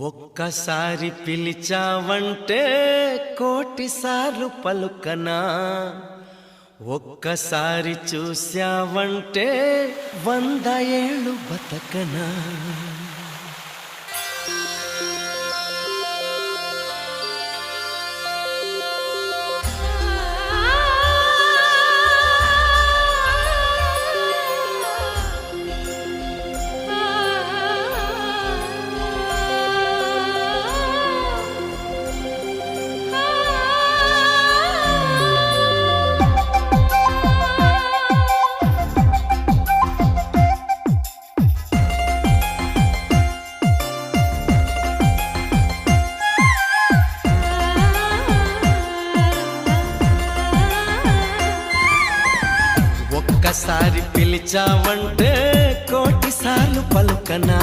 ఒక్కసారి పిలిచావంటే కోటిసార్లు పలుకనా, ఒక్కసారి చూశావంటే 100 ఏళ్ళు బతకనా. ఒక్కసారి పిలిచావంటే కోటిసార్లు పలుకనా,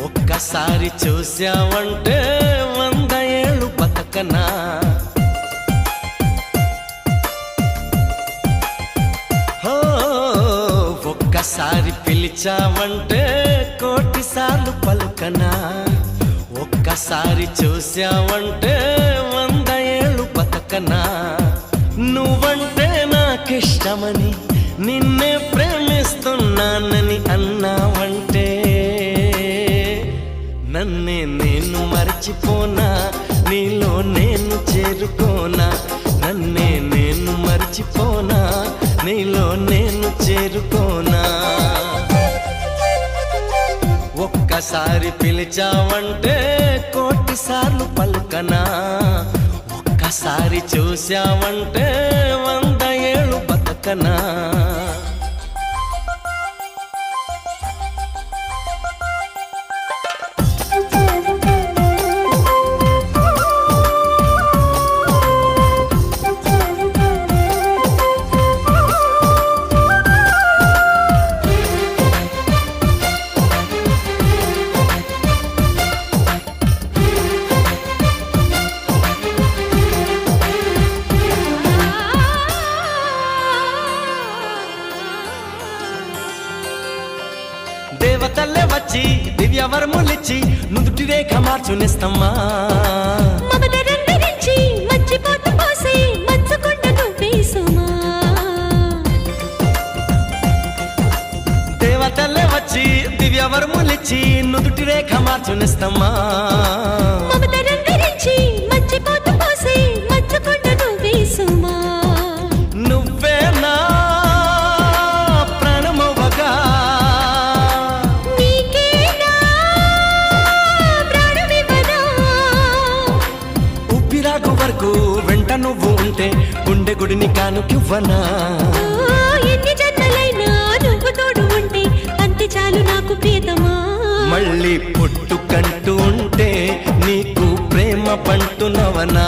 ఒక్కసారి చూశావంటే 100 ఏళ్ళు బతకనా. ఒక్కసారి పిలిచావంటే కోటిసార్లు పలుకనా, ఒక్కసారి చూశావంటే 100 ఏళ్ళు బతకనా. నువ్వంటే నాకిష్టమని, నిన్నే ప్రేమిస్తున్నానని అన్నావంటే నన్నే నేను మర్చిపోనా, నీలో నేను చేరుకోనా. నన్నే నేను మర్చిపోనా, నీలో నేను చేరుకోనా. ఒక్కసారి పిలిచావంటే కోటిసార్లు పలుకనా, ఒక్కసారి చూశావంటే 100 ఏళ్ళు బతకనా. దేవతల్లే వచ్చి దివ్యవరములిచ్చి నుదుటి రేఖ మార్చునిస్తమ్మా. దేవతల్లే వచ్చి దివ్యవరములిచ్చి నుదుటి రేఖ మార్చునిస్తమ్మా. నువ్వే నా ప్రాణమవ్వగా, ఊపిరాగు వరకు వెంట నువ్వు ఉంటే గుండె గుడిని కానుకివ్వనా. మళ్ళీ పుట్టుకంటూ ఉంటే నీకు ప్రేమ పంటునవనా.